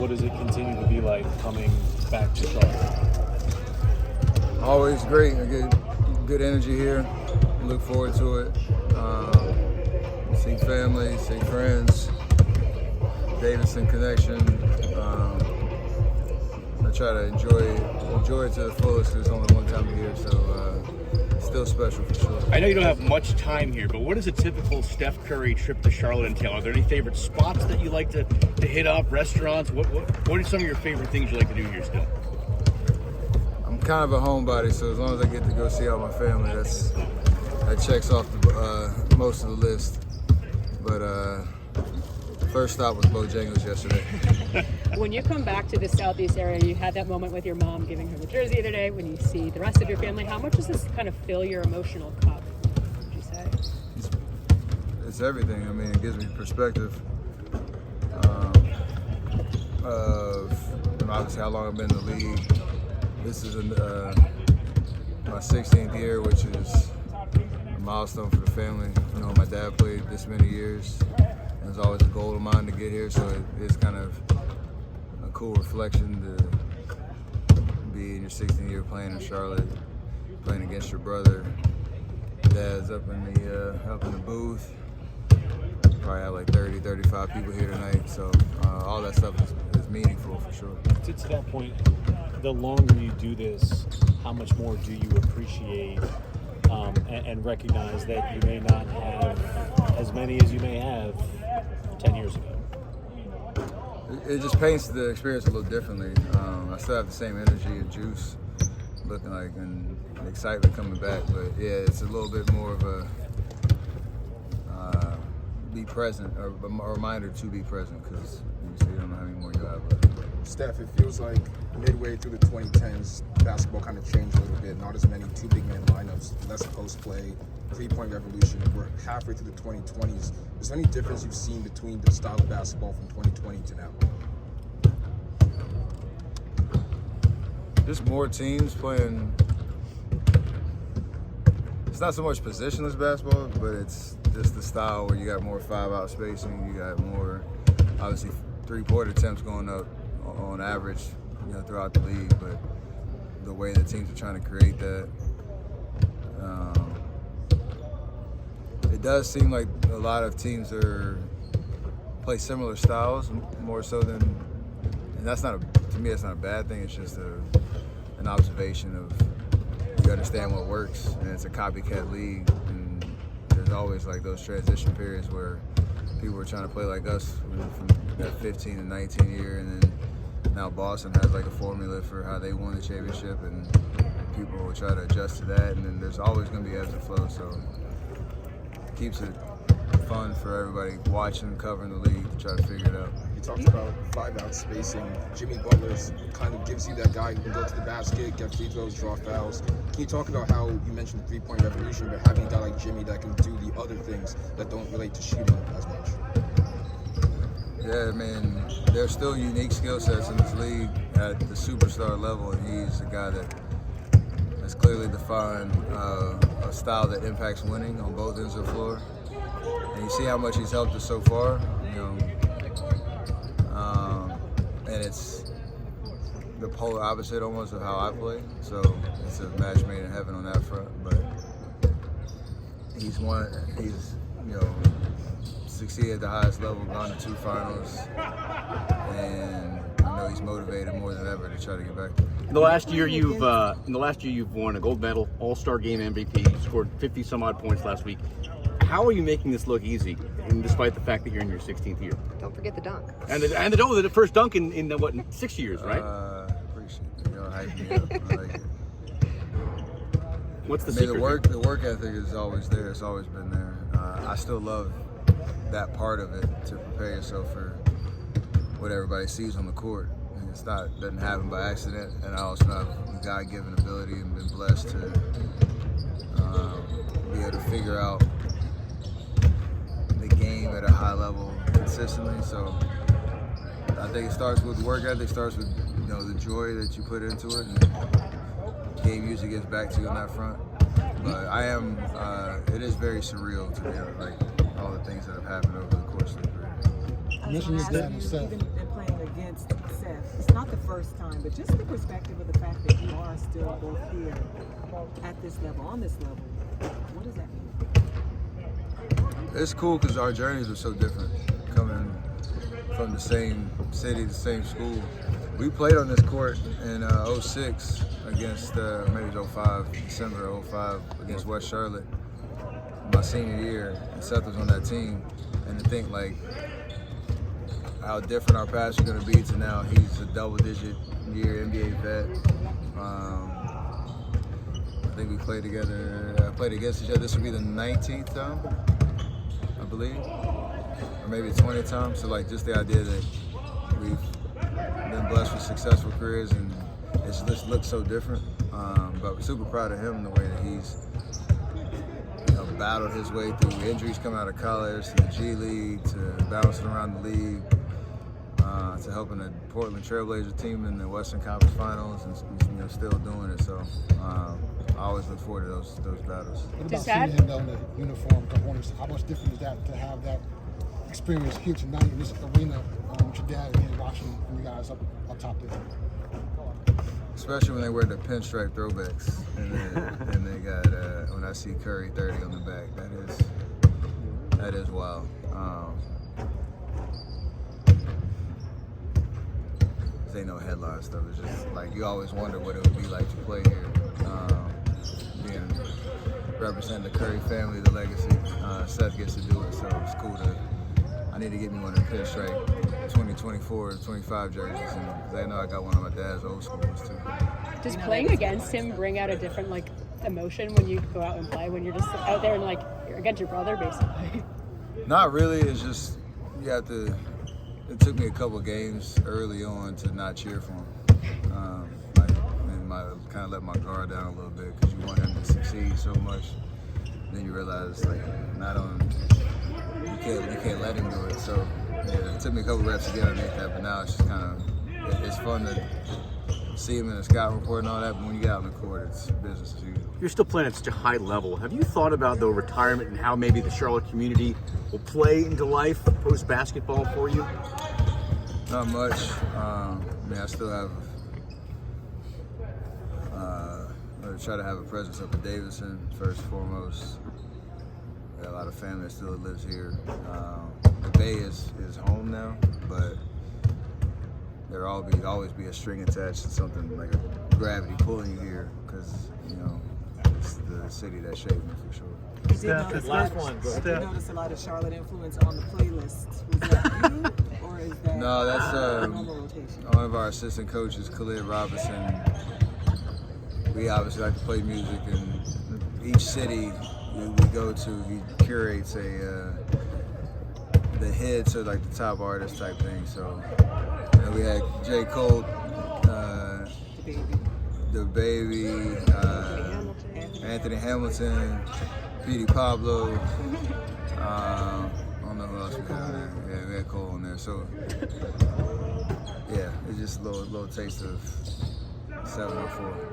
What does it continue to be like coming back to Charlotte? Always great. I get good energy here. Look forward to it. See family, see friends. Davidson connection. I try to enjoy it to the fullest because it's only one time a year, so it's still special for sure. I know you don't have much time here, but what does a typical Steph Curry trip to Charlotte entail? Are there any favorite spots that you like to hit up, restaurants? What are some of your favorite things you like to do here still? I'm kind of a homebody, so as long as I get to go see all my family, that checks off most of the list. But first stop was Bojangles yesterday. When you come back to the Southeast area, you had that moment with your mom giving her the jersey the other day. When you see the rest of your family, how much does this kind of fill your emotional cup, would you say? It's everything. I mean, it gives me perspective of obviously how long I've been in the league. This is my 16th year, which is a milestone for the family. You know, my dad played this many years. It was always a goal of mine to get here, so it is kind of a cool reflection to be in your 16th year playing in Charlotte, playing against your brother. Dad's up in the booth. Probably have like 30, 35 people here tonight, so all that stuff is meaningful for sure. To that point, the longer you do this, how much more do you appreciate and recognize that you may not have as many as you may have 10 years ago? It just paints the experience a little differently. I still have the same energy and juice looking like and excitement coming back, but yeah, it's a little bit more of a be present, or a reminder to be present, because you don't know how many more you have left. Steph, it feels like midway through the 2010s, basketball kind of changed a little bit. Not as many two big man lineups, less post play, 3-point revolution. We're halfway through the 2020s. Is there any difference you've seen between the style of basketball from 2020 to now? Just more teams playing. It's not so much positionless basketball, but it's just the style where you got more 5-out spacing, you got more, obviously, 3-point attempts going up on average, throughout the league. But the way the teams are trying to create that, it does seem like a lot of teams play similar styles more so than, and that's not to me, that's not a bad thing. It's just an observation of, you understand what works, and it's a copycat league, and there's always like those transition periods where people were trying to play like us from that 15 to 19 year, and then now Boston has like a formula for how they won the championship, and people will try to adjust to that, and then there's always going to be ebbs and flows, so it keeps it fun for everybody watching, covering the league to try to figure it out. You talked about 5-out spacing. Jimmy Butler's kind of gives you that guy who can go to the basket, get free throws, draw fouls. Can you talk about how you mentioned the 3-point revolution, but having a guy like Jimmy that can do the other things that don't relate to shooting as much? Yeah, I mean, there's still unique skill sets in this league at the superstar level, and he's a guy that has clearly defined a style that impacts winning on both ends of the floor. And you see how much he's helped us so far, and it's the polar opposite almost of how I play. So it's a match made in heaven on that front. But he's succeeded at the highest level, gone to 2 finals, and I know he's motivated more than ever to try to get back there. In the last year, you've won a gold medal, All-Star Game MVP. You scored 50 some odd points last week. How are you making this look easy, and despite the fact that you're in your 16th year? Don't forget the dunk. And the first dunk in 6 years, right? Appreciate it. Hype me up. I like it. What's the secret? The work ethic is always there. It's always been there. I still love that part of it, to prepare yourself for what everybody sees on the court. And doesn't happen by accident. And I also have a God-given ability and been blessed to be able to figure out the game at a high level consistently. So I think it starts with work ethic, starts with the joy that you put into it, and game usually gets back to you on that front. But it is very surreal to me, like all the things that have happened over the course of the career. You mentioned your dad himself. You've been playing against Seth. It's not the first time, but just the perspective of the fact that you are still both here at this level, on this level. What does that mean? It's cool because our journeys are so different. Coming from the same city, the same school. We played on this court in 06 against, maybe it was 05, December 05, against West Charlotte, my senior year, and Seth was on that team. And to think like how different our paths are going to be to now, he's a double-digit year NBA vet. I think we played together, played against each other. This would be the 19th time, I believe, or maybe the 20th time. So like just the idea that we've been blessed with successful careers and it's just looked so different. But we're super proud of him in the way that he's battled his way through injuries coming out of college to the G League to bouncing around the league to helping the Portland Trailblazer team in the Western Conference Finals and still doing it. So I always look forward to those battles. What about seeing him down the uniform, the Hornets? How much different is that to have that experience here tonight in this arena with your dad and watching you guys up top there? Especially when they wear the pinstripe throwbacks and they got when I see Curry 30 on the back, that is wild. This ain't no headline stuff. It's just like you always wonder what it would be like to play here, representing the Curry family, the legacy. Seth gets to do it, so it's cool to. I need to get me one of the pinstripe 2024, 25 jerseys, because I know I got one of my dad's old school ones too. Does playing against him bring out a different emotion when you go out and play? When you're just out there and you're against your brother, basically? Not really. It's just you have to. It took me a couple of games early on to not cheer for him, and kind of let my guard down a little bit because you want him to succeed so much. Then you realize you can't let him do it. So yeah, it took me a couple reps to get underneath that, but now it's just it's fun to see him in the scout report and all that, but when you get out on the court, it's business as usual. You're still playing at such a high level. Have you thought about the retirement and how maybe the Charlotte community will play into life post-basketball for you? Not much. I still have I try to have a presence up in Davidson first and foremost. Got a lot of family that still lives here. The Bay is home now, but there'll always be a string attached to something like a gravity pulling you here because it's the city that shaped me for sure. You did notice a lot of Charlotte influence on the playlist. Was that you, or is that no? That's normal rotation? One of our assistant coaches, Khalid Robinson. We obviously like to play music, and each city we go to, he curates the hits or the top artist type thing. So we had J. Cole, the baby, Anthony Hamilton, Petey Pablo. I don't know who else we had on there. Yeah, we had Cole on there. So yeah, it's just a little taste of 704.